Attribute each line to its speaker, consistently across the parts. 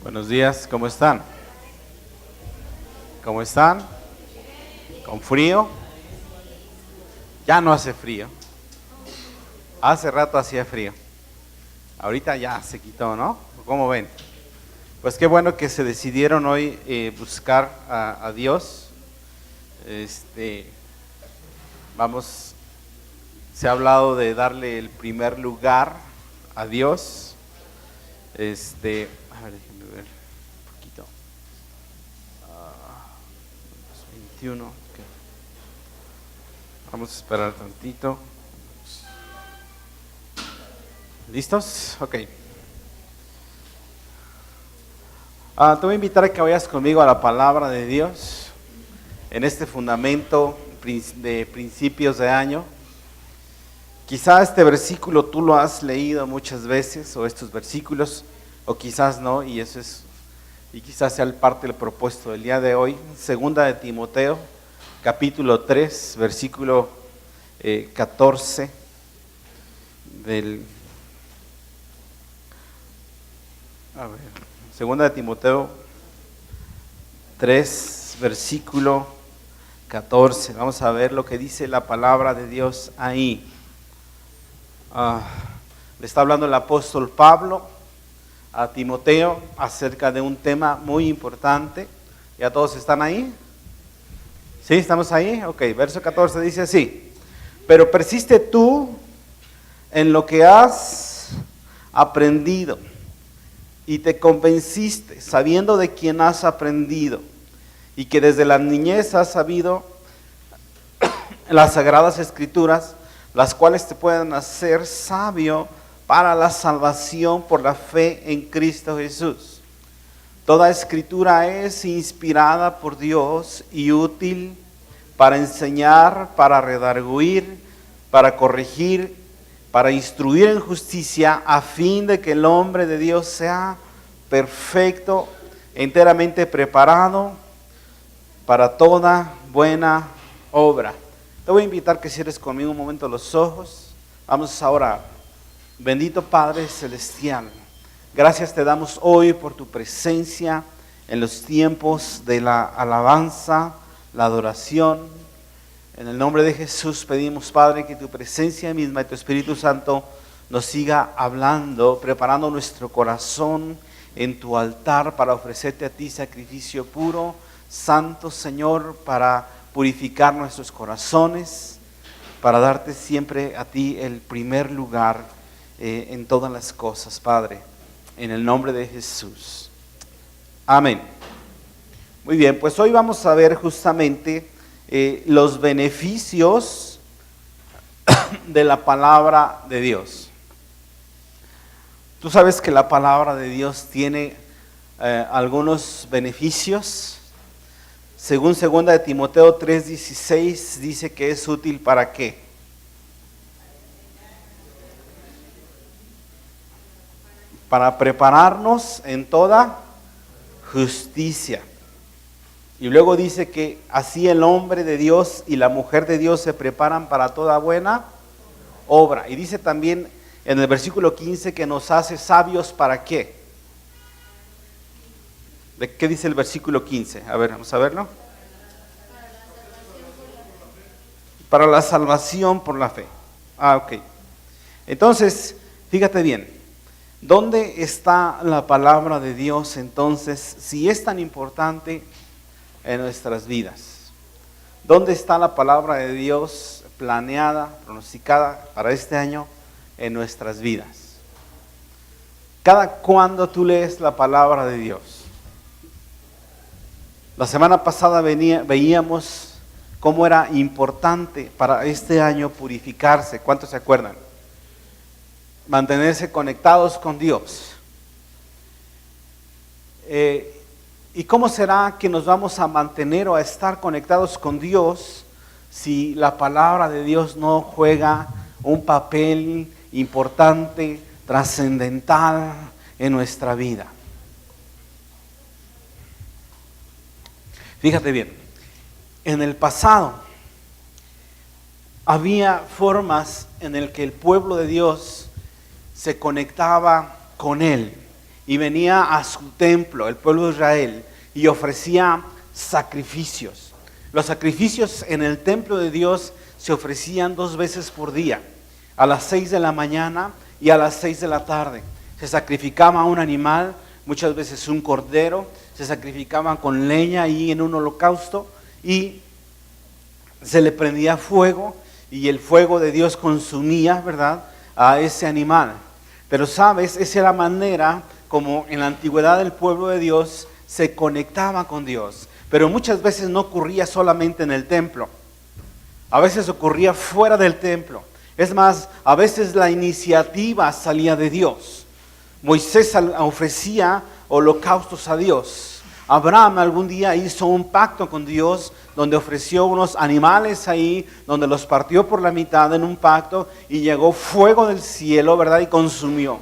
Speaker 1: Buenos días, ¿cómo están? ¿Cómo están? ¿Con frío? Ya no hace frío. Hace rato hacía frío. Ahorita ya se quitó, ¿no? ¿Cómo ven? Pues qué bueno que se decidieron hoy buscar a Dios. Se ha hablado de darle el primer lugar a Dios. A ver, déjenme ver un poquito. 21. Okay. Vamos a esperar tantito. ¿Listos? Ok. Te voy a invitar a que vayas conmigo a la palabra de Dios en este fundamento de principios de año. Quizá este versículo tú lo has leído muchas veces, o estos versículos, o quizás no, y quizás sea parte del propósito del día de hoy. Segunda de Timoteo, capítulo 3, versículo 14 Segunda de Timoteo 3, versículo 14. Vamos a ver lo que dice la palabra de Dios ahí. Le está hablando el apóstol Pablo a Timoteo acerca de un tema muy importante. ¿Ya todos están ahí? ¿Sí? ¿Estamos ahí? Ok, verso 14 dice así: pero persiste tú en lo que has aprendido y te convenciste, sabiendo de quién has aprendido, y que desde la niñez has sabido las sagradas escrituras, las cuales te pueden hacer sabio para la salvación por la fe en Cristo Jesús. Toda escritura es inspirada por Dios y útil para enseñar, para redarguir, para corregir, para instruir en justicia, a fin de que el hombre de Dios sea perfecto, enteramente preparado para toda buena obra. Te voy a invitar que cierres conmigo un momento los ojos. Vamos a orar. Bendito Padre Celestial, gracias te damos hoy por tu presencia en los tiempos de la alabanza, la adoración. En el nombre de Jesús pedimos, Padre, que tu presencia misma y tu Espíritu Santo nos siga hablando, preparando nuestro corazón en tu altar para ofrecerte a ti sacrificio puro, santo, Señor, para purificar nuestros corazones, para darte siempre a ti el primer lugar en todas las cosas, Padre, en el nombre de Jesús. Amén. Muy bien, pues hoy vamos a ver justamente los beneficios de la palabra de Dios. Tú sabes que la palabra de Dios tiene algunos beneficios. Según 2 de Timoteo 3:16 dice que es útil ¿para qué? Para prepararnos en toda justicia. Y luego dice que así el hombre de Dios y la mujer de Dios se preparan para toda buena obra. Y dice también en el versículo 15 que nos hace sabios ¿para qué? ¿De qué dice el versículo 15? A ver, vamos a verlo. Para la salvación por la fe. Ok. Entonces, fíjate bien, ¿dónde está la palabra de Dios entonces, si es tan importante en nuestras vidas? ¿Dónde está la palabra de Dios planeada, pronosticada para este año en nuestras vidas? ¿Cada cuándo tú lees la palabra de Dios? La semana pasada veíamos cómo era importante para este año purificarse. ¿Cuántos se acuerdan? Mantenerse conectados con Dios. ¿Y cómo será que nos vamos a mantener o a estar conectados con Dios si la palabra de Dios no juega un papel importante, trascendental en nuestra vida? Fíjate bien, en el pasado había formas en el que el pueblo de Dios se conectaba con Él y venía a su templo, el pueblo de Israel, y ofrecía sacrificios. Los sacrificios en el templo de Dios se ofrecían 2 veces por día, a las 6 de la mañana y a las 6 de la tarde. Se sacrificaba un animal, muchas veces un cordero, se sacrificaban con leña ahí en un holocausto y se le prendía fuego y el fuego de Dios consumía, ¿verdad?, a ese animal. Pero sabes, esa era la manera como en la antigüedad el pueblo de Dios se conectaba con Dios. Pero muchas veces no ocurría solamente en el templo. A veces ocurría fuera del templo. Es más, a veces la iniciativa salía de Dios. Moisés ofrecía holocaustos a Dios. Abraham algún día hizo un pacto con Dios donde ofreció unos animales ahí, donde los partió por la mitad en un pacto y llegó fuego del cielo, ¿verdad? Y consumió.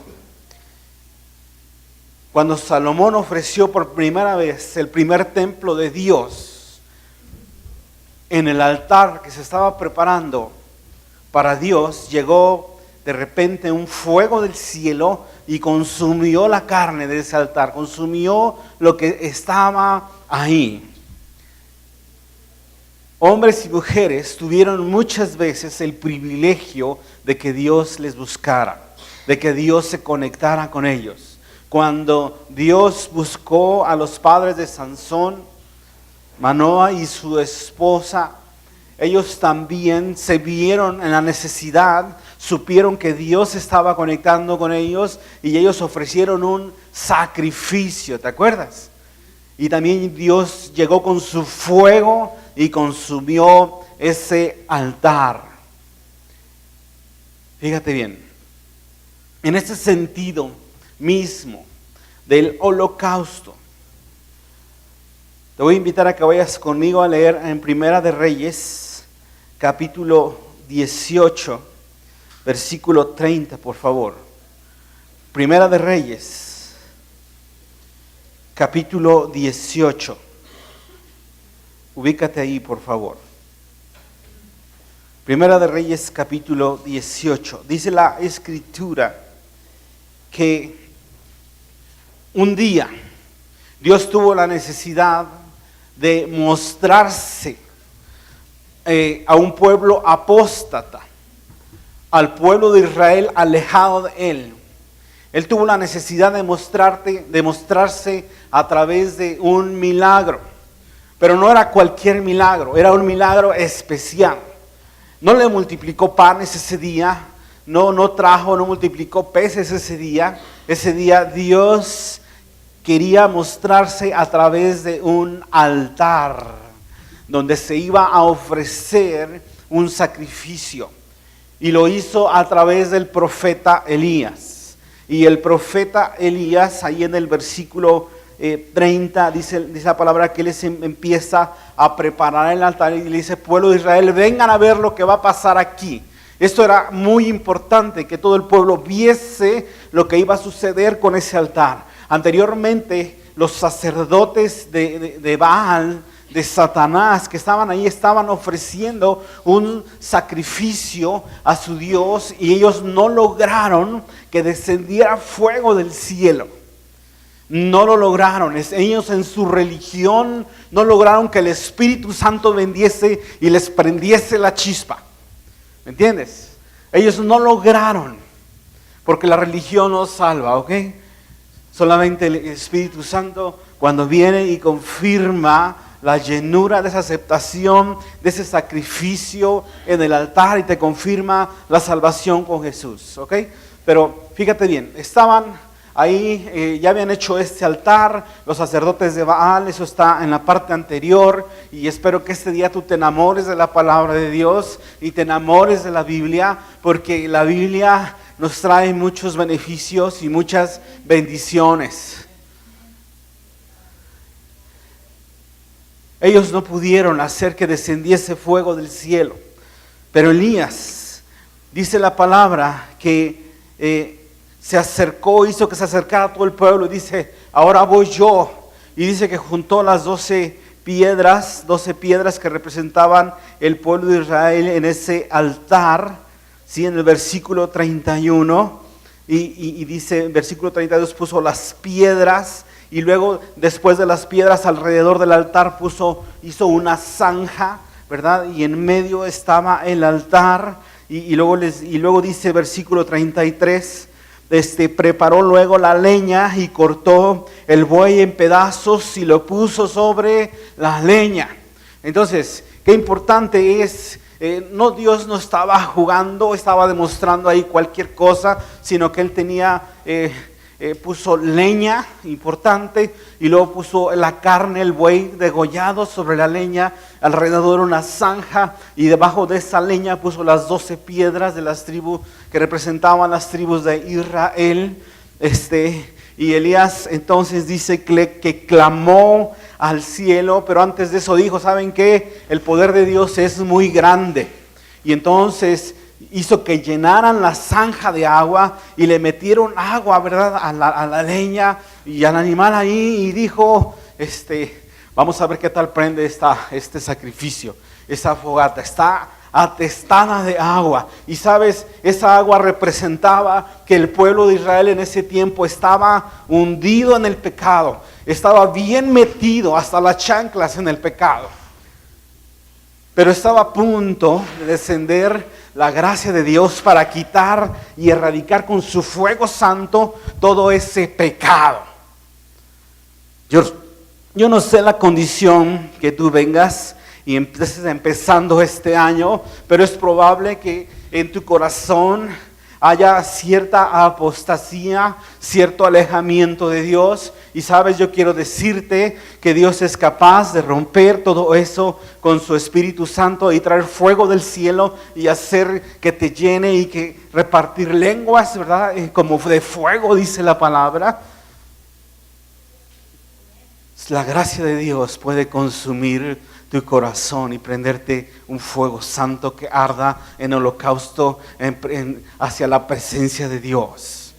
Speaker 1: Cuando Salomón ofreció por primera vez el primer templo de Dios, en el altar que se estaba preparando para Dios, llegó de repente un fuego del cielo y consumió la carne de ese altar, consumió lo que estaba ahí. Hombres y mujeres tuvieron muchas veces el privilegio de que Dios les buscara, de que Dios se conectara con ellos. Cuando Dios buscó a los padres de Sansón, Manoa y su esposa, ellos también se vieron en la necesidad, supieron que Dios estaba conectando con ellos y ellos ofrecieron un sacrificio, ¿te acuerdas? Y también Dios llegó con su fuego y consumió ese altar. Fíjate bien, en este sentido mismo del holocausto, te voy a invitar a que vayas conmigo a leer en Primera de Reyes, capítulo 18, versículo 30, por favor. Primera de Reyes, capítulo 18. Ubícate ahí, por favor. Primera de Reyes, capítulo 18. Dice la Escritura que un día Dios tuvo la necesidad de mostrarse a un pueblo apóstata, al pueblo de Israel alejado de Él. Él tuvo la necesidad de mostrarse a través de un milagro, pero no era cualquier milagro, era un milagro especial. No le multiplicó panes ese día, no multiplicó peces ese día. Ese día Dios quería mostrarse a través de un altar donde se iba a ofrecer un sacrificio. Y lo hizo a través del profeta Elías. Y el profeta Elías, ahí en el versículo 30, dice la palabra que él empieza a preparar el altar y le dice: pueblo de Israel, vengan a ver lo que va a pasar aquí. Esto era muy importante, que todo el pueblo viese lo que iba a suceder con ese altar. Anteriormente, los sacerdotes de Baal, de Satanás, que estaban ahí, estaban ofreciendo un sacrificio a su Dios y ellos no lograron que descendiera fuego del cielo. No lo lograron. Ellos en su religión no lograron que el Espíritu Santo vendiese y les prendiese la chispa. ¿Me entiendes? Ellos no lograron, porque la religión no salva, ¿ok? Solamente el Espíritu Santo, cuando viene y confirma la llenura de esa aceptación, de ese sacrificio en el altar, y te confirma la salvación con Jesús, ¿ok? Pero fíjate bien, estaban ahí, ya habían hecho este altar, los sacerdotes de Baal, eso está en la parte anterior, y espero que este día tú te enamores de la palabra de Dios y te enamores de la Biblia, porque la Biblia nos trae muchos beneficios y muchas bendiciones. Ellos no pudieron hacer que descendiese fuego del cielo, pero Elías, dice la palabra que se acercó, hizo que se acercara todo el pueblo y dice: ahora voy yo. Y dice que juntó las 12 piedras que representaban el pueblo de Israel en ese altar. ¿Sí? En el versículo 31 y dice en versículo 32, puso las piedras, y luego después de las piedras alrededor del altar hizo una zanja, ¿verdad? Y en medio estaba el altar, y luego dice versículo 33, preparó luego la leña y cortó el buey en pedazos y lo puso sobre la leña. Entonces, qué importante es, Dios no estaba jugando, estaba demostrando ahí cualquier cosa, sino que Él puso leña importante, y luego puso la carne, el buey degollado sobre la leña, alrededor una zanja, y debajo de esa leña puso las 12 piedras de las tribus que representaban las tribus de Israel. Y Elías entonces dice que clamó al cielo, pero antes de eso dijo, ¿saben qué? El poder de Dios es muy grande. Y entonces hizo que llenaran la zanja de agua y le metieron agua, ¿verdad? A la leña y al animal ahí, y dijo, vamos a ver qué tal prende este sacrificio. Esa fogata está atestada de agua, y sabes, esa agua representaba que el pueblo de Israel en ese tiempo estaba hundido en el pecado, estaba bien metido hasta las chanclas en el pecado, pero estaba a punto de descender la gracia de Dios para quitar y erradicar con su fuego santo todo ese pecado. Yo no sé la condición que tú vengas y empezando este año, pero es probable que en tu corazón haya cierta apostasía, cierto alejamiento de Dios. Y sabes, yo quiero decirte que Dios es capaz de romper todo eso con su Espíritu Santo y traer fuego del cielo y hacer que te llene y que repartir lenguas, ¿verdad? Como de fuego, dice la palabra. La gracia de Dios puede consumir tu corazón y prenderte un fuego santo que arda en holocausto hacia la presencia de Dios.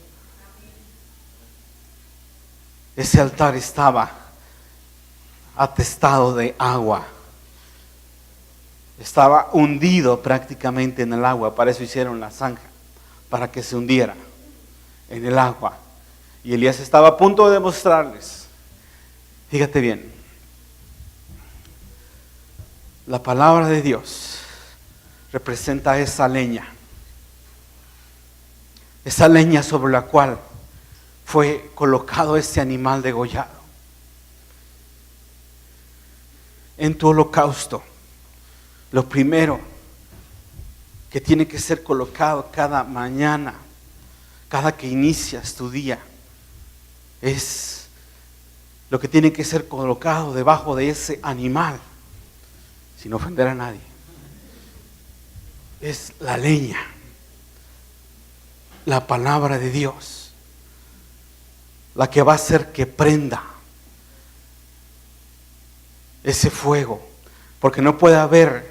Speaker 1: Ese altar estaba atestado de agua, estaba hundido prácticamente en el agua. Para eso hicieron la zanja, para que se hundiera en el agua. Y Elías estaba a punto de demostrarles, fíjate bien, la palabra de Dios representa esa leña sobre la cual fue colocado este animal degollado. En tu holocausto, lo primero que tiene que ser colocado cada mañana, cada que inicias tu día, es lo que tiene que ser colocado debajo de ese animal, sin ofender a nadie. Es la leña, la palabra de Dios, la que va a hacer que prenda ese fuego, porque no puede haber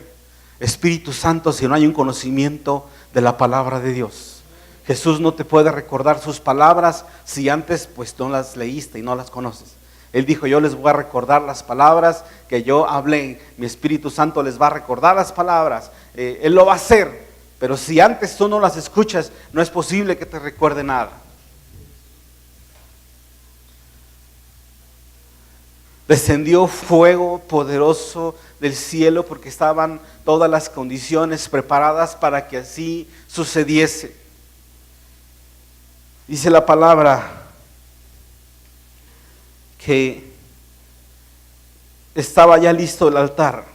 Speaker 1: Espíritu Santo si no hay un conocimiento de la palabra de Dios. Jesús no te puede recordar sus palabras si antes pues no las leíste y no las conoces. Él dijo, yo les voy a recordar las palabras que yo hablé. Mi Espíritu Santo les va a recordar las palabras. Él lo va a hacer. Pero si antes tú no las escuchas, no es posible que te recuerde nada. Descendió fuego poderoso del cielo porque estaban todas las condiciones preparadas para que así sucediese. Dice la palabra que estaba ya listo el altar.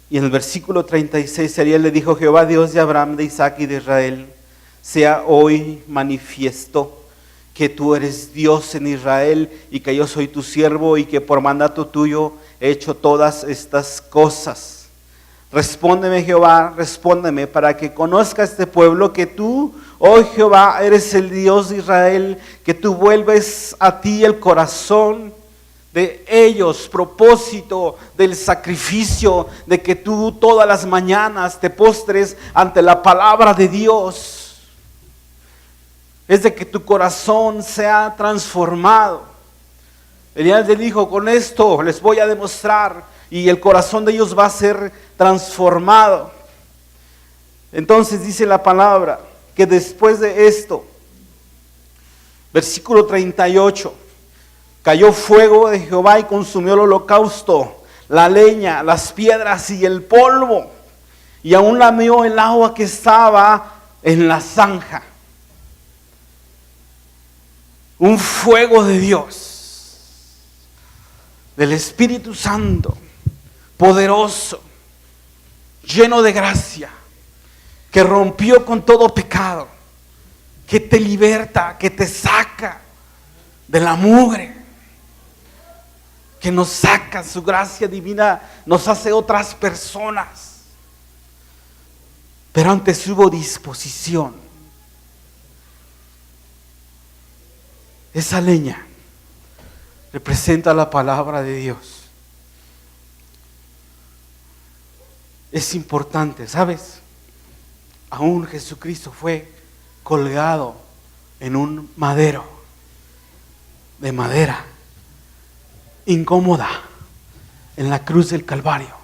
Speaker 1: Y en el versículo 36, Ariel le dijo, Jehová Dios de Abraham, de Isaac y de Israel, sea hoy manifiesto que tú eres Dios en Israel y que yo soy tu siervo y que por mandato tuyo he hecho todas estas cosas. Respóndeme, Jehová, respóndeme, para que conozca este pueblo que tú, oh Jehová, eres el Dios de Israel, que tú vuelves a ti el corazón de ellos, propósito del sacrificio, de que tú todas las mañanas te postres ante la palabra de Dios. Es de que tu corazón sea transformado. Elías le dijo, con esto les voy a demostrar, y el corazón de ellos va a ser transformado. Entonces dice la palabra que después de esto, versículo 38, cayó fuego de Jehová y consumió el holocausto, la leña, las piedras y el polvo, y aún lamió el agua que estaba en la zanja. Un fuego de Dios, del Espíritu Santo, poderoso, lleno de gracia, que rompió con todo pecado, que te liberta, que te saca de la mugre, que nos saca, su gracia divina nos hace otras personas. Pero antes hubo disposición. Esa leña representa la palabra de Dios. Es importante, ¿sabes? Aún Jesucristo fue colgado en un madero de madera, incómoda, en la cruz del Calvario.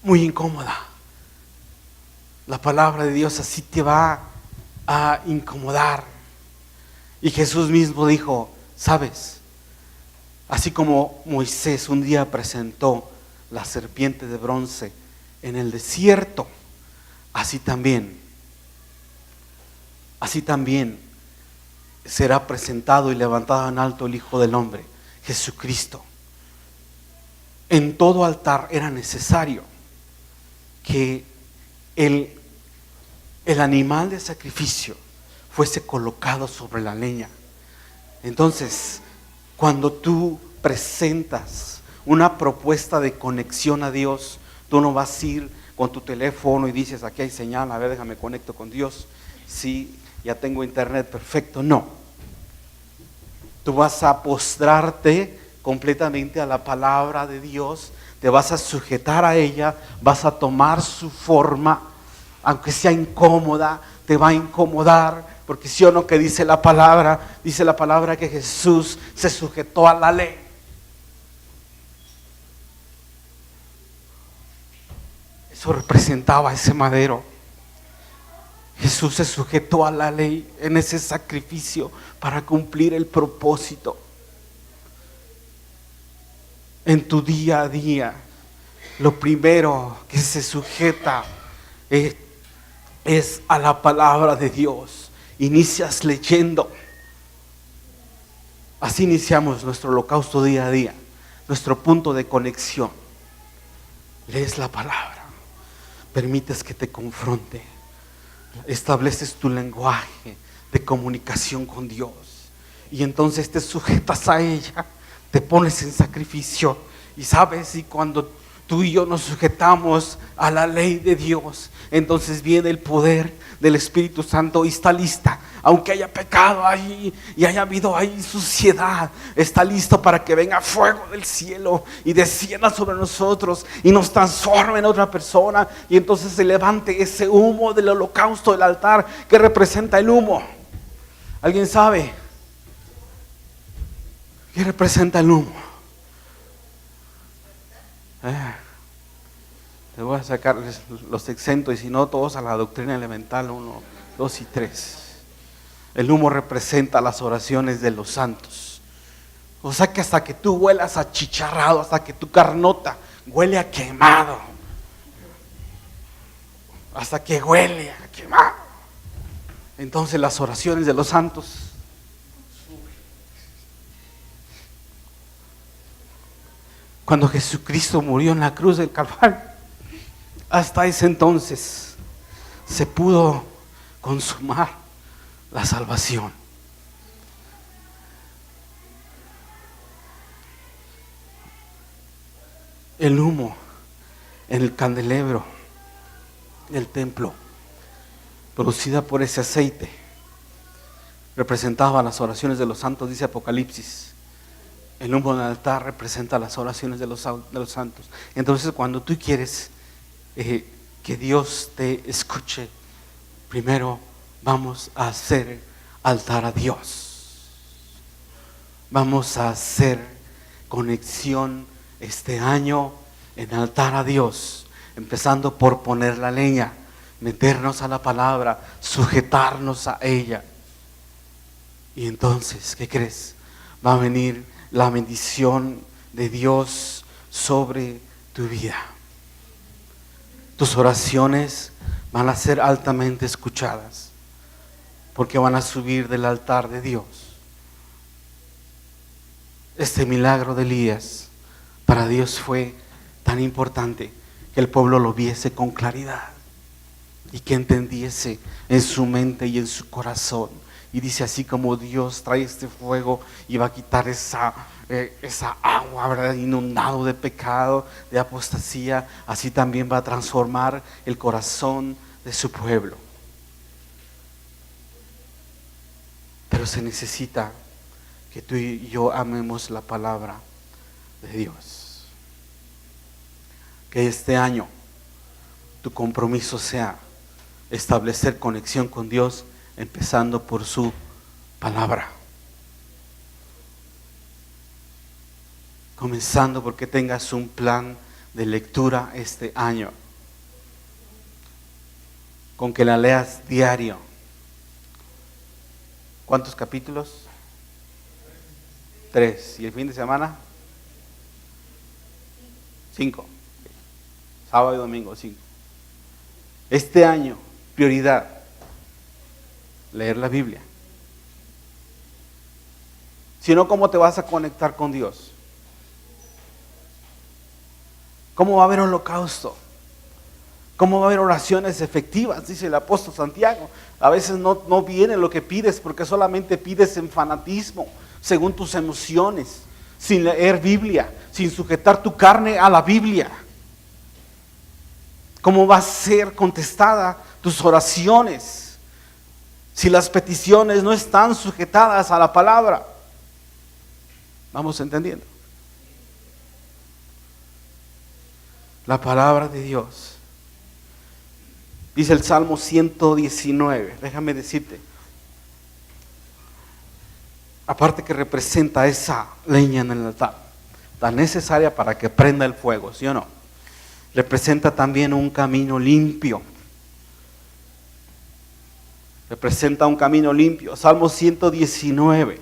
Speaker 1: Muy incómoda. La palabra de Dios así te va a incomodar. Y Jesús mismo dijo, ¿sabes? Así como Moisés un día presentó la serpiente de bronce en el desierto, así también será presentado y levantado en alto el Hijo del Hombre, Jesucristo. En todo altar era necesario que el animal de sacrificio fuese colocado sobre la leña. Entonces, cuando tú presentas una propuesta de conexión a Dios, tú no vas a ir con tu teléfono y dices, aquí hay señal, a ver, déjame conecto con Dios. Sí, ya tengo internet, perfecto. No. Tú vas a postrarte completamente a la palabra de Dios, te vas a sujetar a ella, vas a tomar su forma, aunque sea incómoda, te va a incomodar, porque sí o no que dice la palabra que Jesús se sujetó a la ley. Eso representaba ese madero. Jesús se sujetó a la ley en ese sacrificio para cumplir el propósito. En tu día a día, lo primero que se sujeta es a la palabra de Dios. Inicias leyendo. Así iniciamos nuestro holocausto día a día, nuestro punto de conexión. Lees la palabra, permites que te confronte, estableces tu lenguaje de comunicación con Dios y entonces te sujetas a ella, te pones en sacrificio. Y sabes, y cuando tú y yo nos sujetamos a la ley de Dios, entonces viene el poder del Espíritu Santo y está lista, aunque haya pecado ahí y haya habido ahí suciedad, está listo para que venga fuego del cielo y descienda sobre nosotros y nos transforme en otra persona. Y entonces se levante ese humo del holocausto del altar que representa el humo. ¿Alguien sabe qué representa el humo? Te voy a sacar los exentos y si no todos a la doctrina elemental 1, 2 y 3. El humo representa las oraciones de los santos. O sea que hasta que tú huelas a chicharrado, hasta que tu carnota huele a quemado, hasta que huele a quemado, entonces las oraciones de los santos cuando Jesucristo murió en la cruz del Calvario, hasta ese entonces se pudo consumar la salvación. El humo en el candelabro del templo, producida por ese aceite, representaba las oraciones de los santos, dice Apocalipsis. El humo del altar representa las oraciones de los santos. Entonces, cuando tú quieres que Dios te escuche, primero vamos a hacer altar a Dios. Vamos a hacer conexión este año en altar a Dios, empezando por poner la leña. meternos a la palabra, sujetarnos a ella. Y entonces, ¿qué crees? Va a venir la bendición de Dios sobre tu vida. Tus oraciones van a ser altamente escuchadas, porque van a subir del altar de Dios. Este milagro de Elías para Dios fue tan importante que el pueblo lo viese con claridad y que entendiese en su mente y en su corazón. Y dice, así como Dios trae este fuego y va a quitar esa agua, ¿verdad?, inundado de pecado, de apostasía, así también va a transformar el corazón de su pueblo. Pero se necesita que tú y yo amemos la palabra de Dios. Que este año tu compromiso sea establecer conexión con Dios, empezando por su palabra. Comenzando porque tengas un plan de lectura este año, con que la leas diario. ¿Cuántos capítulos? 3. ¿Y el fin de semana? 5. Sábado y domingo, 5. Este año, prioridad, leer la Biblia. Si no, ¿cómo te vas a conectar con Dios? ¿Cómo va a haber holocausto? ¿Cómo va a haber oraciones efectivas? Dice el apóstol Santiago. A veces no viene lo que pides porque solamente pides en fanatismo, según tus emociones, sin leer Biblia, sin sujetar tu carne a la Biblia. ¿Cómo va a ser contestada tus oraciones si las peticiones no están sujetadas a la palabra? ¿Vamos entendiendo? La palabra de Dios. Dice el Salmo 119, déjame decirte, aparte que representa esa leña en el altar, tan necesaria para que prenda el fuego, ¿sí o no? Representa también un camino limpio. Representa un camino limpio. Salmo 119.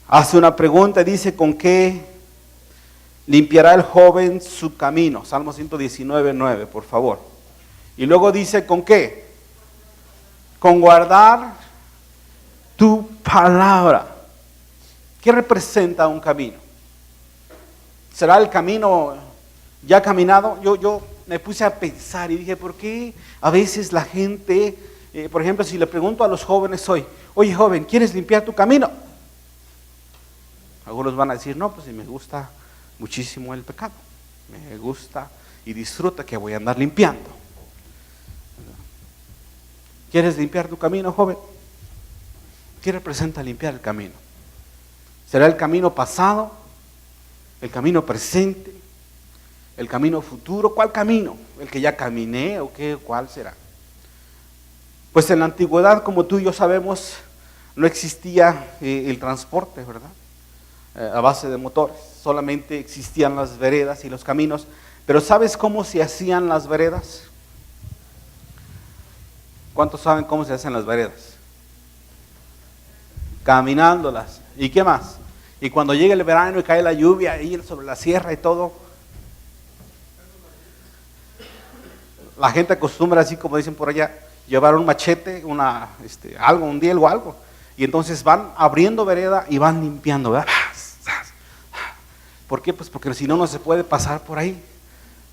Speaker 1: Hace una pregunta, dice, ¿con qué limpiará el joven su camino? Salmo 119, 9, por favor. Y luego dice, ¿con qué? Con guardar tu palabra. ¿Qué representa un camino? ¿Será el camino ya caminado? Yo me puse a pensar y dije, ¿por qué a veces la gente, por ejemplo, si le pregunto a los jóvenes hoy, oye joven, ¿quieres limpiar tu camino? Algunos van a decir, no, pues si me gusta muchísimo el pecado, me gusta y disfruta que voy a andar limpiando. ¿Quieres limpiar tu camino, joven? ¿Qué representa limpiar el camino? ¿Será el camino pasado? ¿El camino presente? ¿El camino futuro? ¿Cuál camino? ¿El que ya caminé o qué? ¿Cuál será? Pues en la antigüedad, como tú y yo sabemos, no existía el transporte, ¿verdad? A base de motores. Solamente existían las veredas y los caminos. Pero ¿sabes cómo se hacían las veredas? ¿Cuántos saben cómo se hacen las veredas? Caminándolas. ¿Y qué más? Y cuando llega el verano y cae la lluvia ahí sobre la sierra y todo, la gente acostumbra, así como dicen por allá, llevar un machete, algo, un diel o algo. Y entonces van abriendo vereda y van limpiando, ¿verdad? ¿Por qué? Pues porque si no, no se puede pasar por ahí.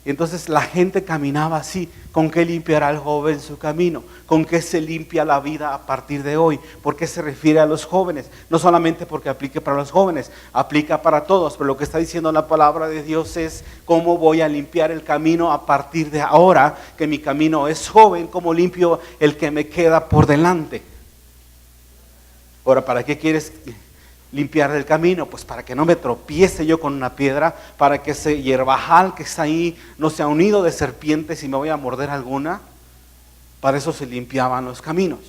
Speaker 1: Y entonces la gente caminaba así. ¿Con qué limpiará el joven su camino? ¿Con qué se limpia la vida a partir de hoy? ¿Por qué se refiere a los jóvenes? No solamente porque aplique para los jóvenes, aplica para todos. Pero lo que está diciendo la palabra de Dios es cómo voy a limpiar el camino a partir de ahora que mi camino es joven. ¿Cómo limpio el que me queda por delante? Ahora, ¿para qué quieres limpiar el camino? Pues para que no me tropiece yo con una piedra, para que ese hierbajal que está ahí no sea un nido de serpientes y me voy a morder alguna. Para eso se limpiaban los caminos,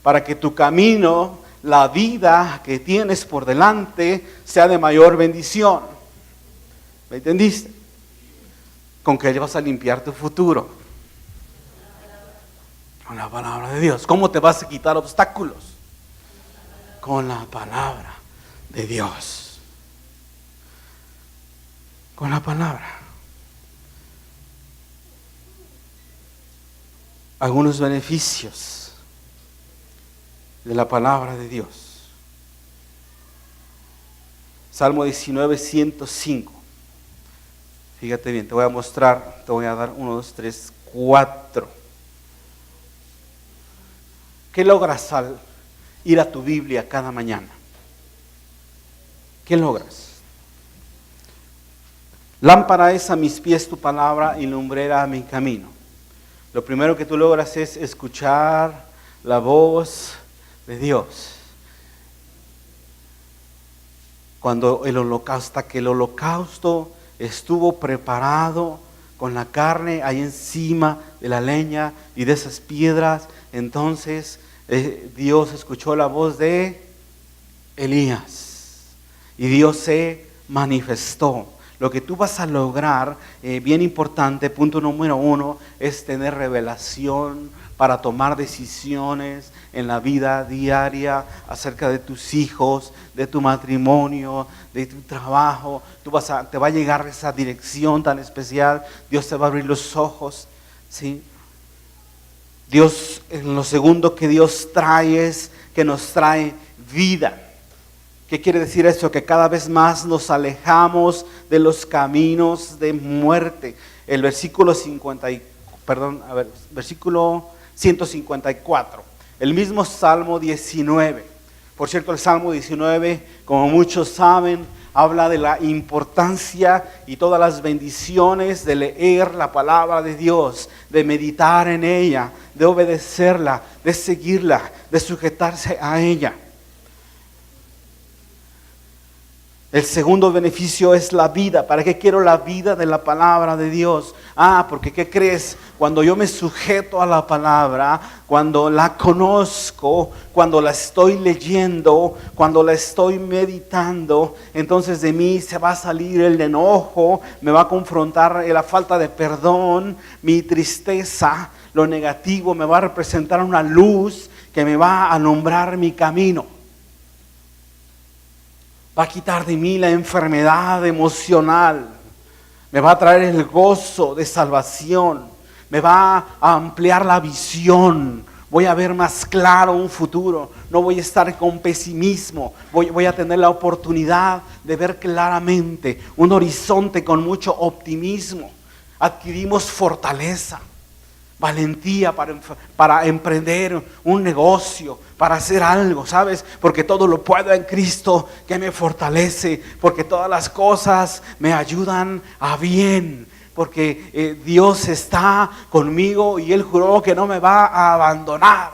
Speaker 1: para que tu camino, la vida que tienes por delante, sea de mayor bendición. ¿Me entendiste? ¿Con qué vas a limpiar tu futuro? Con la palabra de Dios. ¿Cómo te vas a quitar obstáculos? Con la palabra de Dios. Con la palabra. Algunos beneficios de la palabra de Dios. Salmo 19, 105. Fíjate bien, te voy a mostrar, te voy a dar 1, 2, 3, 4. ¿Qué logras al ir a tu Biblia cada mañana? ¿Qué logras? Lámpara es a mis pies tu palabra y lumbrera a mi camino. Lo primero que tú logras es escuchar la voz de Dios. Cuando hasta que el holocausto estuvo preparado con la carne ahí encima de la leña y de esas piedras, entonces Dios escuchó la voz de Elías y Dios se manifestó. Lo que tú vas a lograr, bien importante, punto número 1, es tener revelación para tomar decisiones en la vida diaria acerca de tus hijos, de tu matrimonio, de tu trabajo. Te va a llegar esa dirección tan especial. Dios te va a abrir los ojos, ¿sí? Dios, en lo segundo que Dios trae es que nos trae vida. ¿Qué quiere decir eso? Que cada vez más nos alejamos de los caminos de muerte. El versículo 154. El mismo Salmo 19. Por cierto, el Salmo 19, como muchos saben, habla de la importancia y todas las bendiciones de leer la palabra de Dios, de meditar en ella, de obedecerla, de seguirla, de sujetarse a ella. El segundo beneficio es la vida. ¿Para qué quiero la vida de la palabra de Dios? Porque ¿qué crees? Cuando yo me sujeto a la palabra, cuando la conozco, cuando la estoy leyendo, cuando la estoy meditando, entonces de mí se va a salir el enojo, me va a confrontar la falta de perdón, mi tristeza, lo negativo, me va a representar una luz que me va a alumbrar mi camino. Va a quitar de mí la enfermedad emocional. Me va a traer el gozo de salvación. Me va a ampliar la visión. Voy a ver más claro un futuro. No voy a estar con pesimismo. Voy a tener la oportunidad de ver claramente un horizonte con mucho optimismo. Adquirimos fortaleza, valentía para emprender un negocio, para hacer algo, ¿sabes? Porque todo lo puedo en Cristo que me fortalece, porque todas las cosas me ayudan a bien, porque Dios está conmigo y Él juró que no me va a abandonar.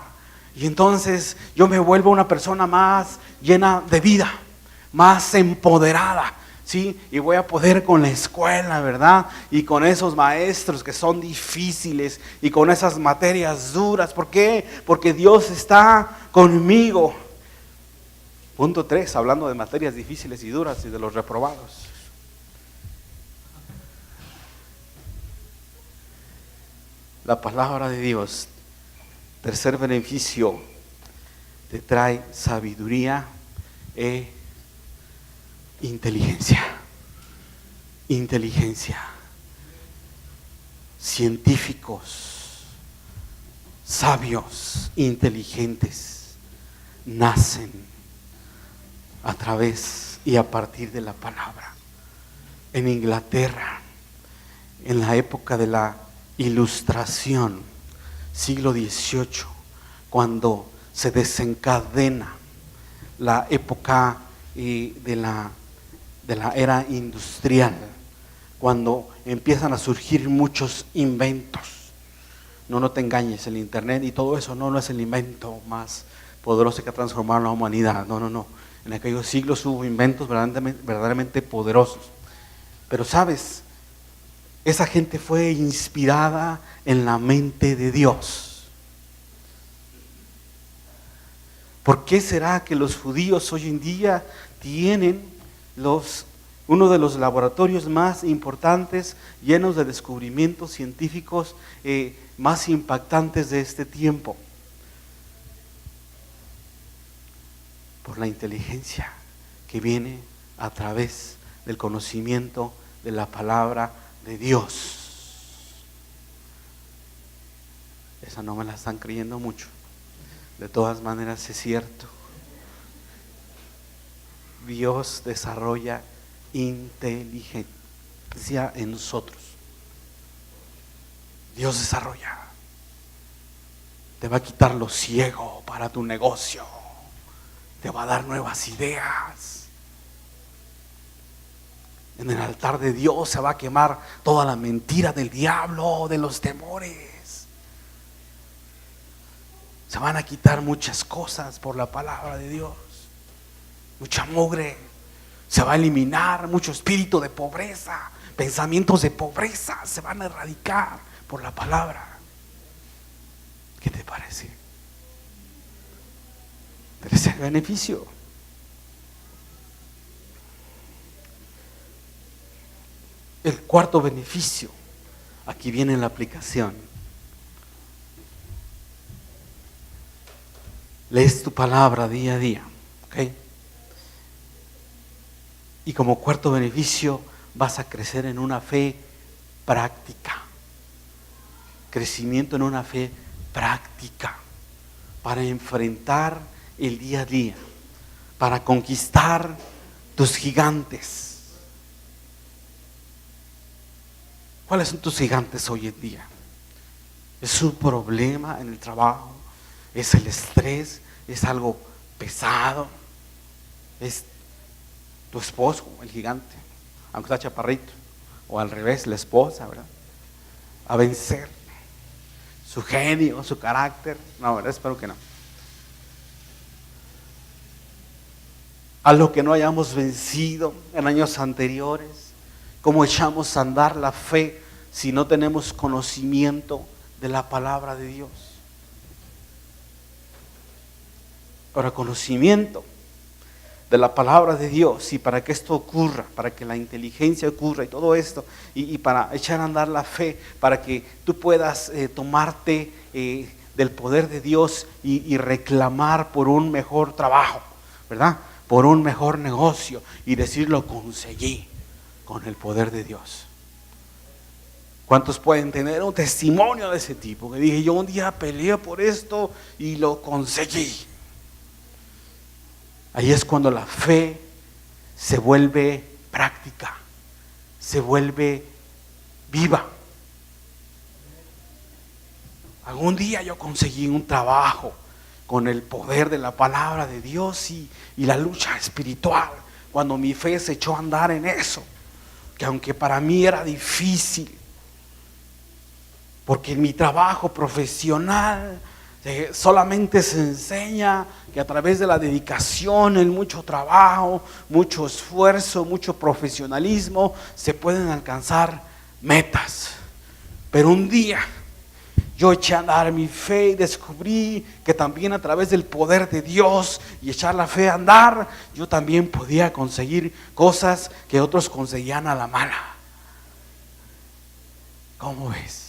Speaker 1: Y entonces yo me vuelvo una persona más llena de vida, más empoderada. Sí, y voy a poder con la escuela, ¿verdad? Y con esos maestros que son difíciles y con esas materias duras. ¿Por qué? Porque Dios está conmigo. Punto 3, hablando de materias difíciles y duras y de los reprobados. La palabra de Dios, tercer beneficio, te trae sabiduría e inteligencia. Científicos, sabios, inteligentes, nacen a través y a partir de la palabra. En Inglaterra, en la época de la Ilustración, siglo XVIII, cuando se desencadena la época de la era industrial, cuando empiezan a surgir muchos inventos. No te engañes, el internet y todo eso no es el invento más poderoso que ha transformado la humanidad. No. En aquellos siglos hubo inventos verdaderamente poderosos. Pero sabes, esa gente fue inspirada en la mente de Dios. ¿Por qué será que los judíos hoy en día tienen los uno de los laboratorios más importantes, llenos de descubrimientos científicos más impactantes de este tiempo. Por la inteligencia que viene a través del conocimiento de la palabra de Dios. Esa no me la están creyendo mucho. De todas maneras es cierto. Dios desarrolla inteligencia en nosotros. Dios desarrolla. Te va a quitar lo ciego para tu negocio. Te va a dar nuevas ideas. En el altar de Dios se va a quemar toda la mentira del diablo, de los temores. Se van a quitar muchas cosas por la palabra de Dios. Mucha mugre. Se va a eliminar mucho espíritu de pobreza. Pensamientos de pobreza se van a erradicar por la palabra. ¿Qué te parece? Tercer beneficio. El cuarto beneficio. Aquí viene la aplicación. Lees tu palabra día a día. ¿Ok? Y como cuarto beneficio vas a crecer en una fe práctica. Crecimiento en una fe práctica para enfrentar el día a día, para conquistar tus gigantes. ¿Cuáles son tus gigantes hoy en día? ¿Es un problema en el trabajo? ¿Es el estrés? ¿Es algo pesado? ¿Es tu esposo, el gigante, aunque está chaparrito? O al revés, la esposa, ¿verdad? A vencer. Su genio, su carácter. No, ¿verdad? Espero que no. A lo que no hayamos vencido en años anteriores. ¿Cómo echamos a andar la fe si no tenemos conocimiento de la palabra de Dios? Ahora, conocimiento de la palabra de Dios, y para que esto ocurra, para que la inteligencia ocurra y todo esto, y para echar a andar la fe, para que tú puedas tomarte del poder de Dios y reclamar por un mejor trabajo, ¿verdad? Por un mejor negocio, y decir: lo conseguí con el poder de Dios. ¿Cuántos pueden tener un testimonio de ese tipo? Que dije: yo un día peleé por esto y lo conseguí. Ahí es cuando la fe se vuelve práctica, se vuelve viva. Algún día yo conseguí un trabajo con el poder de la palabra de Dios y la lucha espiritual, cuando mi fe se echó a andar en eso, que aunque para mí era difícil, porque en mi trabajo profesional solamente se enseña que a través de la dedicación, el mucho trabajo, mucho esfuerzo, mucho profesionalismo, se pueden alcanzar metas. Pero un día yo eché a andar mi fe y descubrí que también a través del poder de Dios y echar la fe a andar, yo también podía conseguir cosas que otros conseguían a la mala. ¿Cómo ves?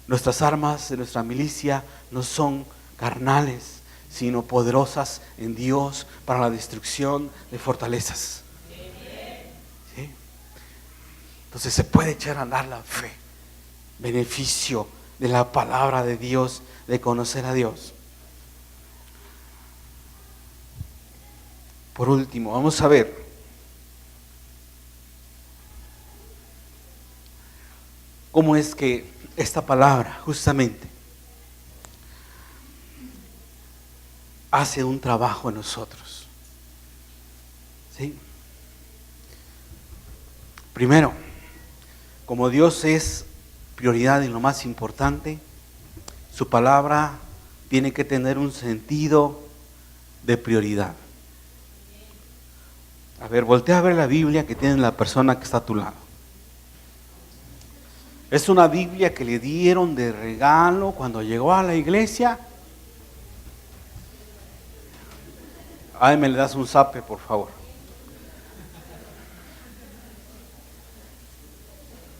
Speaker 1: Nuestras armas de nuestra milicia no son carnales, sino poderosas en Dios para la destrucción de fortalezas. ¿Sí? Entonces se puede echar a andar la fe. Beneficio de la palabra de Dios, de conocer a Dios. Por último, vamos a ver cómo es que esta palabra justamente hace un trabajo en nosotros. ¿Sí? Primero, como Dios es prioridad en lo más importante, su palabra tiene que tener un sentido de prioridad. A ver, voltea a ver la Biblia que tiene la persona que está a tu lado. Es una Biblia que le dieron de regalo cuando llegó a la iglesia. Ay, me le das un zape, por favor.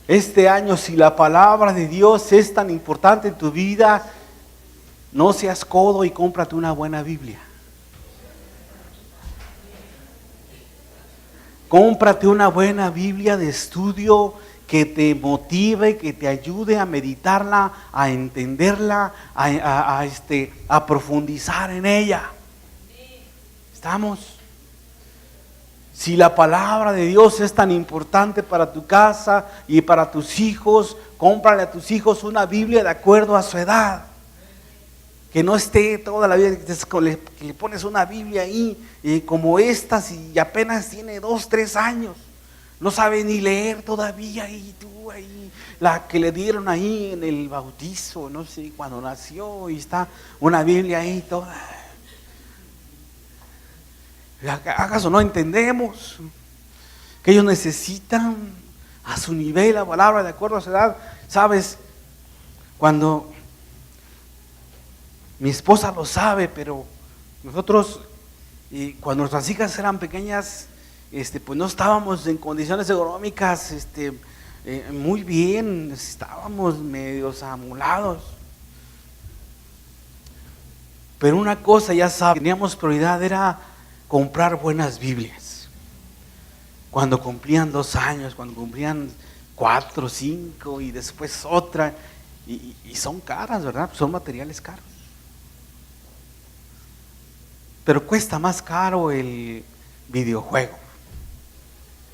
Speaker 1: Este año, si la palabra de Dios es tan importante en tu vida, no seas codo y cómprate una buena Biblia. Cómprate una buena Biblia de estudio que te motive, que te ayude a meditarla, a entenderla, a profundizar en ella. ¿Estamos? Si la palabra de Dios es tan importante para tu casa y para tus hijos, cómprale a tus hijos una Biblia de acuerdo a su edad. Que no esté toda la vida, que le pones una Biblia ahí, como esta, si apenas tiene 2, 3 años, no sabe ni leer todavía, y tú ahí, la que le dieron ahí en el bautizo, no sé, cuando nació, y está una Biblia ahí toda. ¿Acaso no entendemos que ellos necesitan a su nivel la palabra de acuerdo a su edad? ¿Sabes? Cuando mi esposa lo sabe, pero nosotros, cuando nuestras hijas eran pequeñas, pues no estábamos en condiciones económicas muy bien, estábamos medios amolados. Pero una cosa, ya saben, teníamos prioridad, era comprar buenas Biblias. Cuando cumplían 2 años, cuando cumplían 4, 5 y después otra, y son caras, ¿verdad? Son materiales caros. Pero cuesta más caro el videojuego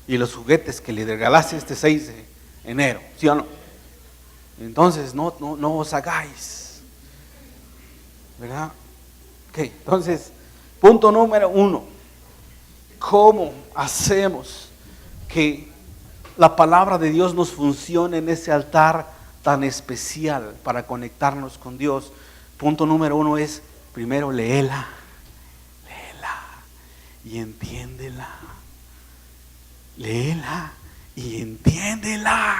Speaker 1: y los juguetes que le regalaste este 6 de enero, ¿sí o no? Entonces no os hagáis, ¿verdad? Ok, entonces, punto número 1, ¿cómo hacemos que la palabra de Dios nos funcione en ese altar tan especial para conectarnos con Dios? Punto número 1 es, primero, léela y entiéndela. Léela y entiéndela.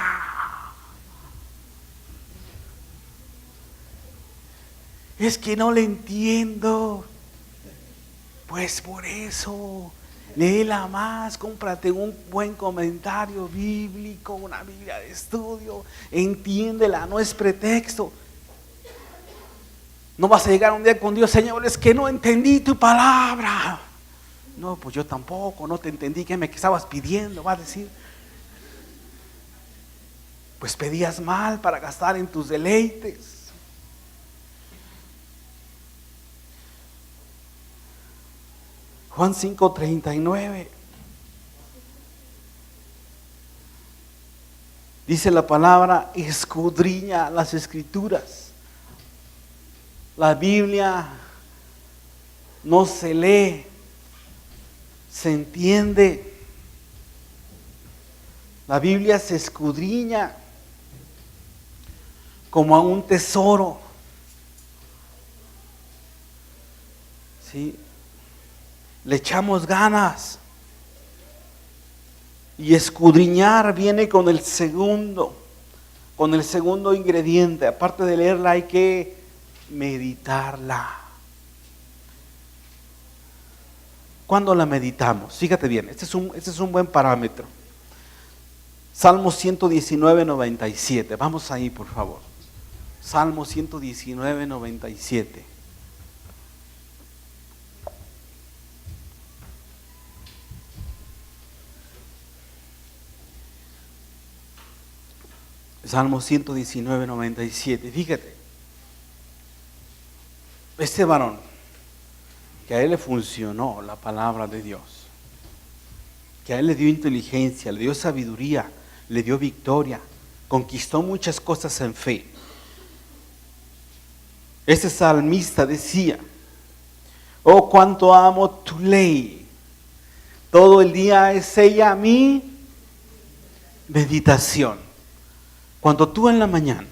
Speaker 1: Es que no le entiendo. Pues por eso, léela más, cómprate un buen comentario bíblico, una Biblia de estudio, entiéndela, no es pretexto. No vas a llegar un día con Dios, Señor, es que no entendí tu palabra. No, pues yo tampoco, no te entendí, ¿qué me estabas pidiendo? Va a decir. Pues pedías mal para gastar en tus deleites. Juan 5:39. Dice la palabra, escudriña las Escrituras. La Biblia no se lee, se entiende. La Biblia se escudriña como a un tesoro. ¿Sí? Le echamos ganas. Y escudriñar viene con el segundo ingrediente. Aparte de leerla, hay que meditarla. ¿Cuándo la meditamos? Fíjate bien, este es un buen parámetro. Salmo 119, 97. Vamos ahí, por favor. Salmo 119, 97. Salmo 119, 97. Fíjate. Este varón, que a él le funcionó la palabra de Dios, que a él le dio inteligencia, le dio sabiduría, le dio victoria, conquistó muchas cosas en fe. Este salmista decía, oh, cuánto amo tu ley, todo el día es ella mi meditación. Cuando tú en la mañana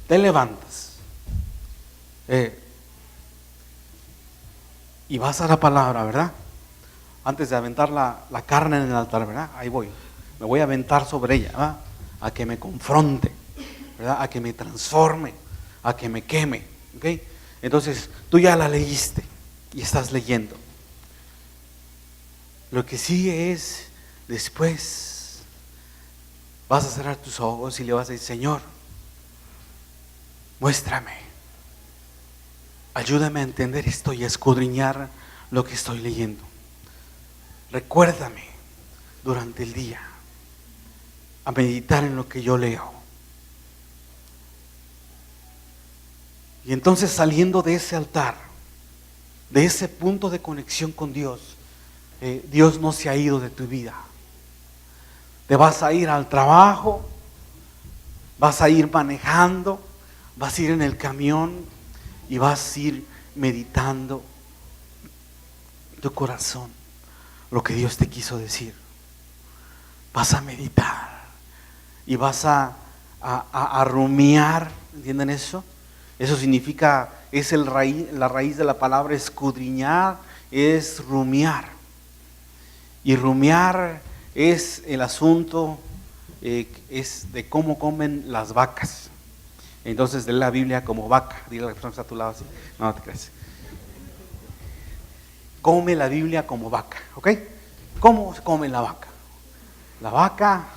Speaker 1: te levantas y vas a la palabra, ¿verdad? Antes de aventar la carne en el altar, ¿verdad? Ahí voy, me voy a aventar sobre ella, ¿verdad? A que me confronte, ¿verdad? A que me transforme, a que me queme, ¿ok? Entonces, tú ya la leíste y estás leyendo. Lo que sigue es, después, Vas a cerrar tus ojos y le vas a decir: Señor, muéstrame, ayúdame a entender esto y a escudriñar lo que estoy leyendo. Recuérdame durante el día a meditar en lo que yo leo. Y entonces, saliendo de ese altar, de ese punto de conexión con Dios, Dios no se ha ido de tu vida. Te vas a ir al trabajo, vas a ir manejando, vas a ir en el camión y vas a ir meditando tu corazón lo que Dios te quiso decir. Vas a meditar y vas a rumiar. ¿Entienden eso? Eso significa, es la raíz de la palabra escudriñar, es rumiar. Y rumiar es el asunto, es de cómo comen las vacas. Entonces, lee la Biblia como vaca. Dile a la persona que está a tu lado así. No te creas. Come la Biblia como vaca, ¿ok? ¿Cómo se come la vaca? La vaca,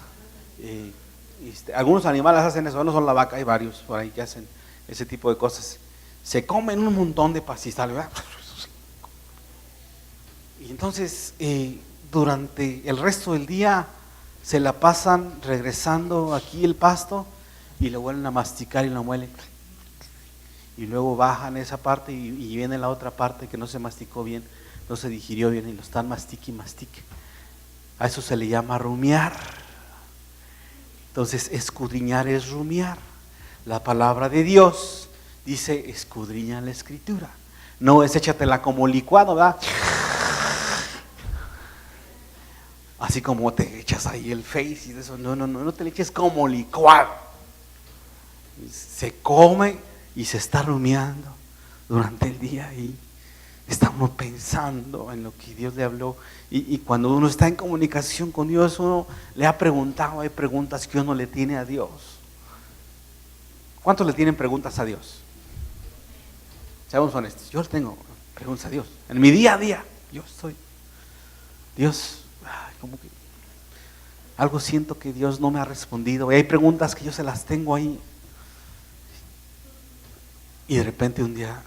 Speaker 1: algunos animales hacen eso, no son la vaca, hay varios por ahí que hacen ese tipo de cosas. Se comen un montón de pastizales, ¿verdad? Y entonces, durante el resto del día se la pasan regresando aquí el pasto y lo vuelven a masticar y lo muelen. Y luego bajan esa parte y viene la otra parte que no se masticó bien, no se digirió bien y lo están mastique y mastique. A eso se le llama rumiar. Entonces, escudriñar es rumiar. La palabra de Dios dice: escudriña la Escritura. No es échatela como licuado, ¿verdad? Así como te echas ahí el Face y de eso. No te le eches como licuado. Se come y se está rumiando durante el día y está uno pensando en lo que Dios le habló. Y cuando uno está en comunicación con Dios, uno le ha preguntado, hay preguntas que uno le tiene a Dios. ¿Cuántos le tienen preguntas a Dios? Seamos honestos, yo le tengo preguntas a Dios. En mi día a día, yo estoy, Dios, como que algo siento que Dios no me ha respondido. Y hay preguntas que yo se las tengo ahí. Y de repente un día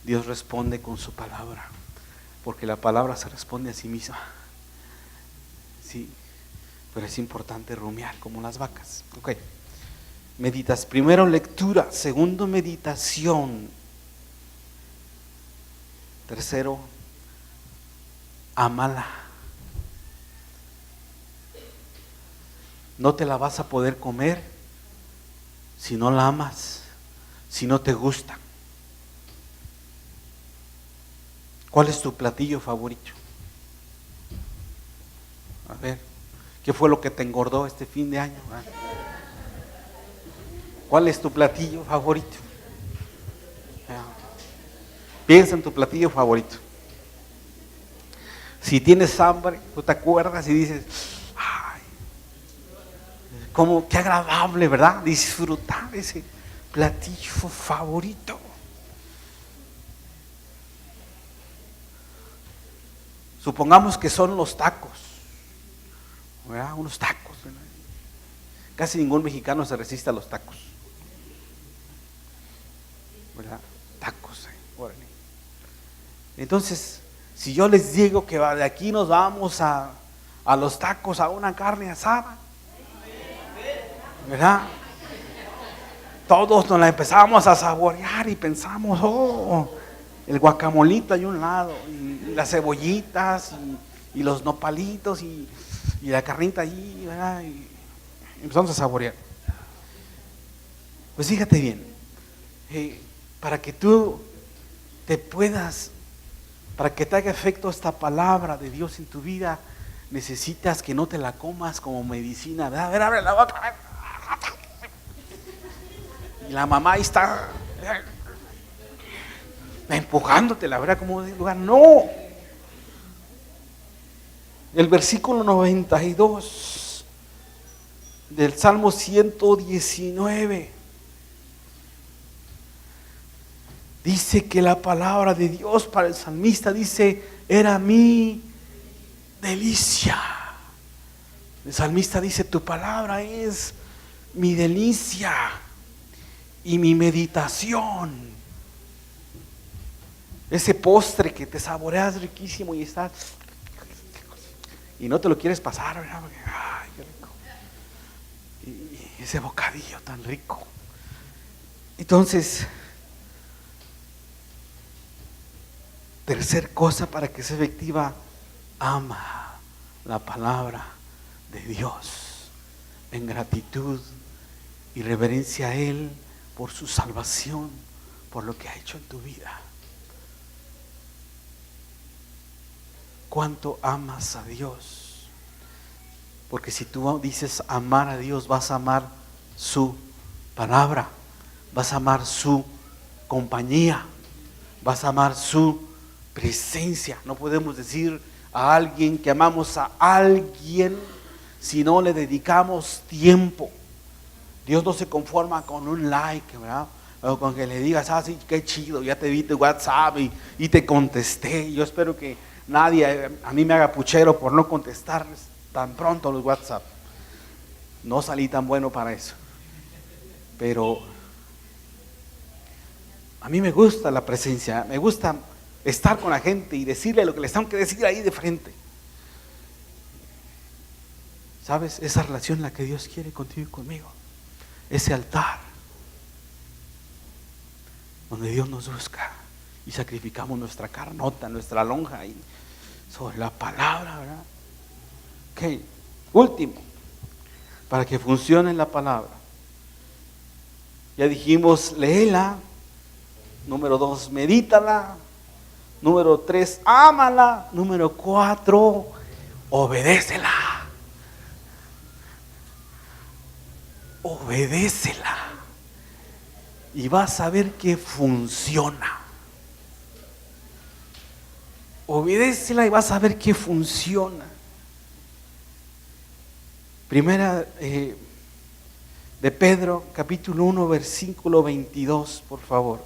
Speaker 1: Dios responde con su palabra, porque la palabra se responde a sí misma. Sí, pero es importante rumiar como las vacas. Ok. Meditas, primero lectura, segundo meditación, tercero ámala. No te la vas a poder comer si no la amas, si no te gusta. ¿Cuál es tu platillo favorito? A ver, ¿qué fue lo que te engordó este fin de año? ¿Cuál es tu platillo favorito? Piensa en tu platillo favorito. Si tienes hambre, tú te acuerdas y dices: ay, qué agradable, ¿verdad? Disfrutar ese platillo favorito. Supongamos que son los tacos, ¿verdad? Unos tacos, ¿verdad? Casi ningún mexicano se resiste a los tacos, ¿verdad? Tacos, órale. Entonces, si yo les digo que de aquí nos vamos a los tacos, a una carne asada, ¿verdad? Todos nos la empezamos a saborear y pensamos: oh, el guacamolito hay un lado, y las cebollitas, y los nopalitos, y la carnita allí, ¿verdad? Y empezamos a saborear. Pues fíjate bien, para que tú para que te haga efecto esta palabra de Dios en tu vida, necesitas que no te la comas como medicina, ¿verdad? A ver, abre la boca. Y la mamá ahí está empujándote, la verdad, como de lugar. No. El versículo 92 del Salmo 119 dice que la palabra de Dios para el salmista dice: era mi delicia El salmista dice, tu palabra es mi delicia y mi meditación. Ese postre que te saboreas riquísimo y estás y no te lo quieres pasar, ¿verdad? Porque, ay, qué rico. Y ese bocadillo tan rico. Entonces, tercer cosa para que sea efectiva, ama la palabra de Dios en gratitud y reverencia a Él por su salvación, por lo que ha hecho en tu vida. ¿Cuánto amas a Dios? Porque si tú dices amar a Dios, vas a amar su palabra, vas a amar su compañía, vas a amar su presencia. No podemos decir a alguien que amamos a alguien si no le dedicamos tiempo. Dios no se conforma con un like, ¿verdad? O con que le digas, sí, qué chido, ya te vi tu WhatsApp y te contesté. Yo espero que nadie a mí me haga puchero por no contestar tan pronto los WhatsApp. No salí tan bueno para eso. Pero a mí me gusta la presencia, me gusta estar con la gente y decirle lo que les tengo que decir ahí de frente. ¿Sabes? Esa relación la que Dios quiere contigo y conmigo. Ese altar donde Dios nos busca y sacrificamos nuestra carnota, nuestra lonja y sobre la palabra, ¿verdad? Ok, último, para que funcione la palabra. Ya dijimos, léela. Número 2, medítala. Número 3, ámala. Número 4, obedécela. Obedécela. Y vas a ver que funciona. Obedécela y vas a ver que funciona. Primera de Pedro, capítulo 1, versículo 22, por favor.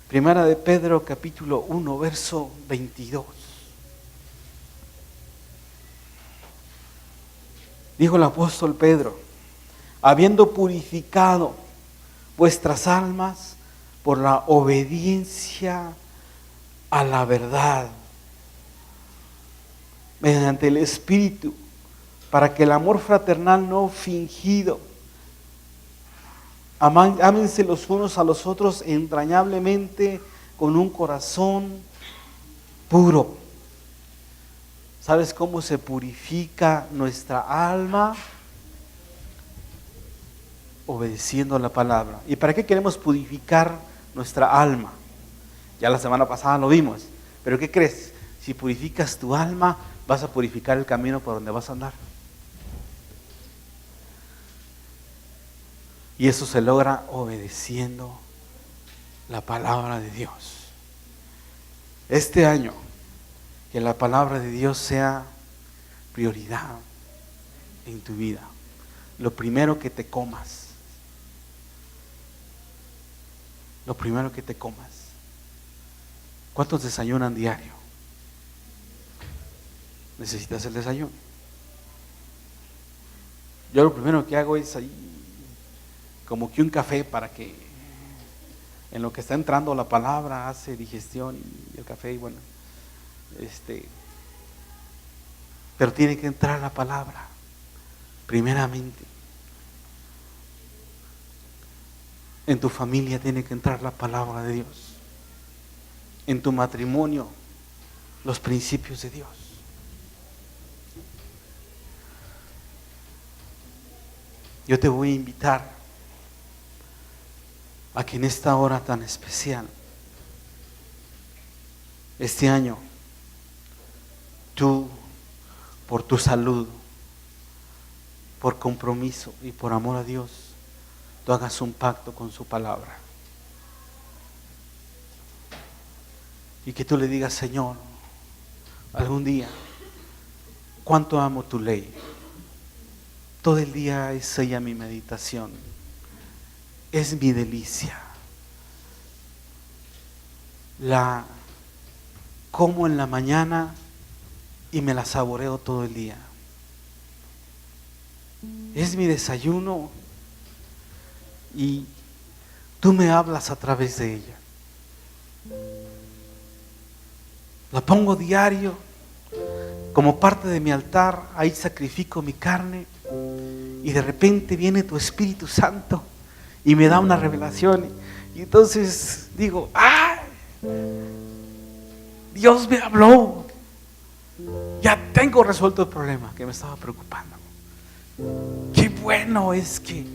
Speaker 1: Primera de Pedro, capítulo 1, verso 22. Dijo el apóstol Pedro, habiendo purificado vuestras almas por la obediencia a la verdad, mediante el Espíritu, para que el amor fraternal no fingido, ámense los unos a los otros entrañablemente con un corazón puro. ¿Sabes cómo se purifica nuestra alma? Obedeciendo la palabra. ¿Y para qué queremos purificar nuestra alma? Ya la semana pasada lo vimos. ¿Pero qué crees? Si purificas tu alma, vas a purificar el camino por donde vas a andar. Y eso se logra obedeciendo la palabra de Dios. Este año, que la palabra de Dios sea prioridad en tu vida. Lo primero que te comas. Lo primero que te comas. ¿Cuántos desayunan diario? Necesitas el desayuno. Yo lo primero que hago es ahí como que un café para que en lo que está entrando la palabra hace digestión y el café y bueno, pero tiene que entrar la palabra primeramente. En tu familia tiene que entrar la palabra de Dios. En tu matrimonio, los principios de Dios. Yo te voy a invitar a que en esta hora tan especial, este año, tú, por tu salud, por compromiso y por amor a Dios, tú hagas un pacto con su palabra. Y que tú le digas, Señor, algún día, cuánto amo tu ley. Todo el día es ella mi meditación. Es mi delicia. La como en la mañana y me la saboreo todo el día. Es mi desayuno y tú me hablas a través de ella. La pongo diario como parte de mi altar. Ahí sacrifico mi carne y de repente viene tu Espíritu Santo y me da una revelación. Y entonces digo, ¡ay! Dios me habló. Ya tengo resuelto el problema que me estaba preocupando. Qué bueno es que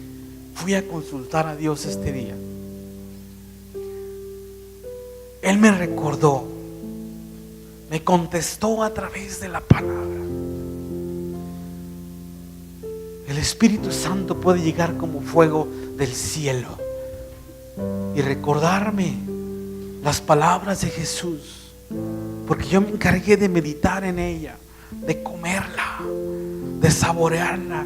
Speaker 1: fui a consultar a Dios este día. Él me recordó, me contestó a través de la palabra. El Espíritu Santo puede llegar como fuego del cielo y recordarme las palabras de Jesús, porque yo me encargué de meditar en ella, de comerla, de saborearla.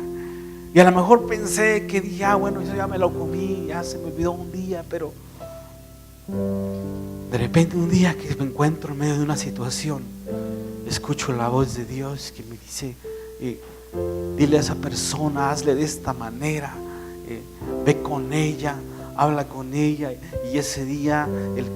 Speaker 1: Y a lo mejor pensé que dije, bueno, eso ya me lo comí, ya se me olvidó un día, pero de repente un día que me encuentro en medio de una situación, escucho la voz de Dios que me dice, dile a esa persona, hazle de esta manera, ve con ella, habla con ella. Y ese día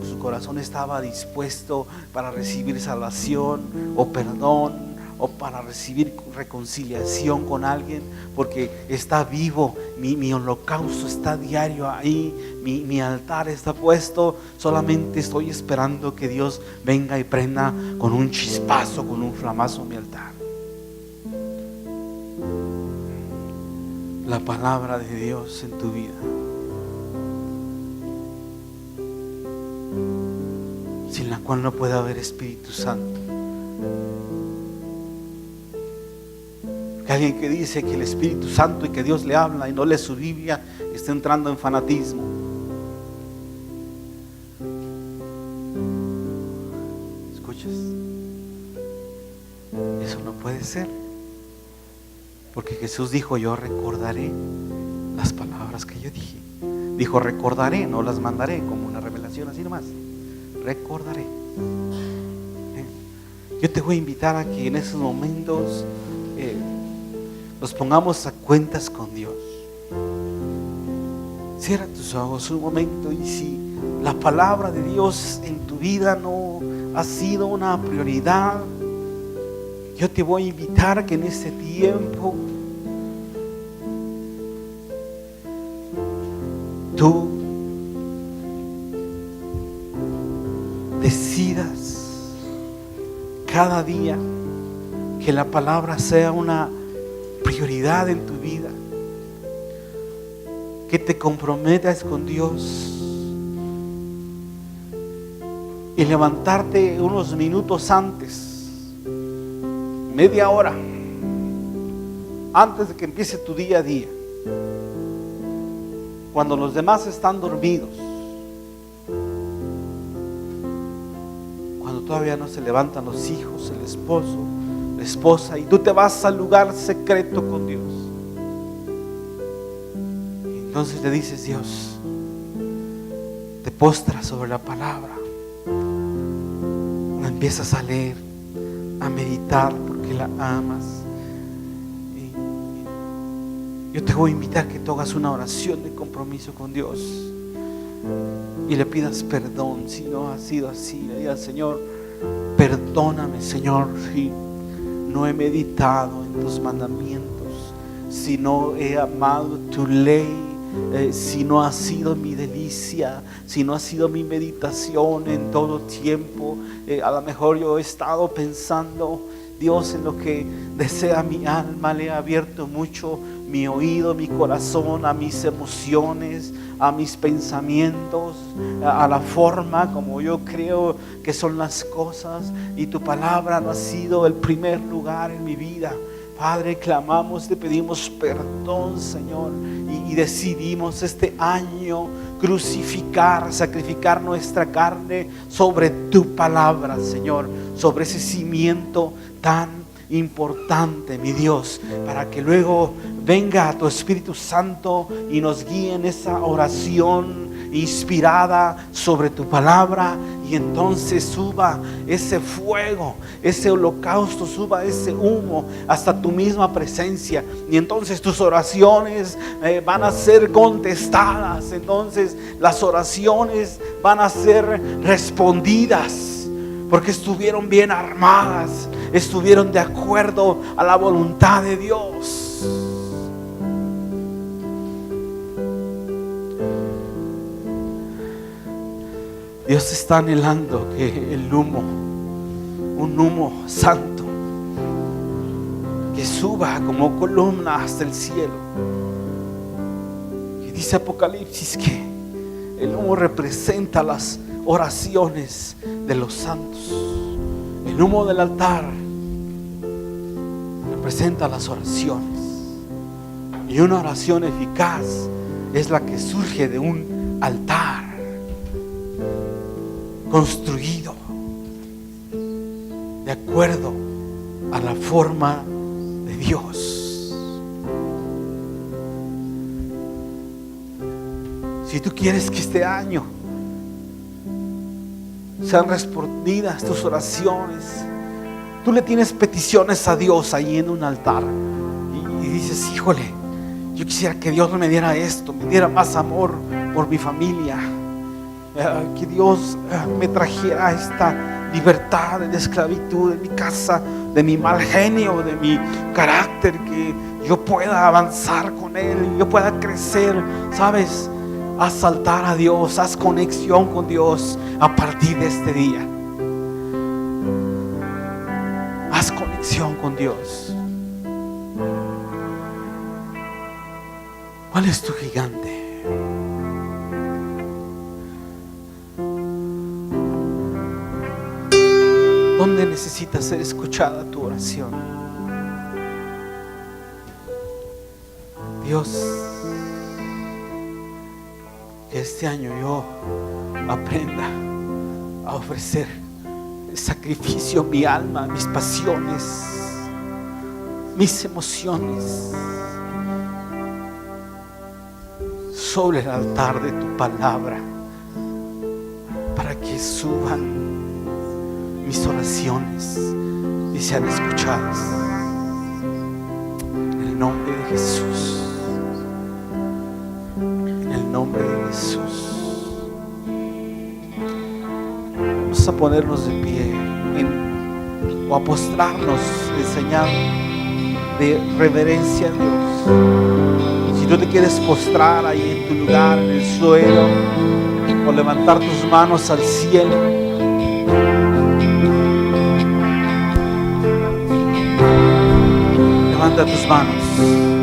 Speaker 1: su corazón estaba dispuesto para recibir salvación o perdón, o para recibir reconciliación con alguien, porque está vivo. Mi holocausto está diario ahí, mi altar está puesto. Solamente estoy esperando que Dios venga y prenda con un chispazo, con un flamazo mi altar. La palabra de Dios en tu vida, sin la cual no puede haber Espíritu Santo. Que alguien que dice que el Espíritu Santo y que Dios le habla y no lee su Biblia está entrando en fanatismo. ¿Escuchas? Eso no puede ser, porque Jesús dijo, yo recordaré las palabras que yo dije. Dijo recordaré, no las mandaré, como una revelación así nomás. Recordaré. Yo te voy a invitar a que en esos momentos nos pongamos a cuentas con Dios. Cierra tus ojos un momento, y si la palabra de Dios en tu vida no ha sido una prioridad, yo te voy a invitar a que en este tiempo tú decidas cada día que la palabra sea una prioridad en tu vida, que te comprometas con Dios y levantarte unos minutos antes, media hora antes de que empiece tu día a día, cuando los demás están dormidos, cuando todavía no se levantan los hijos, el esposo, la esposa, y tú te vas al lugar secreto con Dios. Y entonces le dices, Dios, te postras sobre la palabra, la empiezas a leer, a meditar, porque la amas. Y yo te voy a invitar a que tú hagas una oración de compromiso con Dios y le pidas perdón si no ha sido así. Le digas, Señor, perdóname, Señor, si no he meditado en tus mandamientos, si no he amado tu ley, si no ha sido mi delicia, si no ha sido mi meditación en todo tiempo. A lo mejor yo he estado pensando, Dios, en lo que desea mi alma. Le he abierto mucho mi oído, mi corazón, a mis emociones, a mis pensamientos, a la forma como yo creo que son las cosas, y tu palabra no ha sido el primer lugar en mi vida. Padre, clamamos, te pedimos perdón, Señor, y decidimos este año crucificar, sacrificar nuestra carne sobre tu palabra, Señor, sobre ese cimiento tan importante, mi Dios, para que luego venga tu Espíritu Santo y nos guíe en esa oración inspirada sobre tu palabra, y entonces suba ese fuego, ese holocausto, suba ese humo hasta tu misma presencia, y entonces tus oraciones van a ser contestadas. Entonces las oraciones van a ser respondidas, porque estuvieron bien armadas, estuvieron de acuerdo a la voluntad de Dios. Dios está anhelando que el humo, un humo santo, que suba como columna hasta el cielo. Y dice Apocalipsis que el humo representa las oraciones de los santos. El humo del altar representa las oraciones. Y una oración eficaz es la que surge de un altar construido de acuerdo a la forma de Dios. Si tú quieres que este año sean respondidas tus oraciones, tú le tienes peticiones a Dios ahí en un altar y dices: híjole, yo quisiera que Dios me diera esto, me diera más amor por mi familia, que Dios me trajera esta libertad de esclavitud de mi casa, de mi mal genio, de mi carácter, que yo pueda avanzar con Él, yo pueda crecer. ¿Sabes? Haz saltar a Dios, haz conexión con Dios a partir de este día. Haz conexión con Dios. ¿Cuál es tu gigante? ¿Dónde necesita ser escuchada tu oración? Dios, que este año yo aprenda a ofrecer el sacrificio, mi alma, mis pasiones, mis emociones sobre el altar de tu palabra, para que suban mis oraciones y sean escuchadas. En el nombre de Jesús. En el nombre de Jesús. Vamos a ponernos de pie o a postrarnos en señal de reverencia a Dios. Si tú te quieres postrar ahí en tu lugar, en el suelo, o levantar tus manos al cielo, levanta tus manos.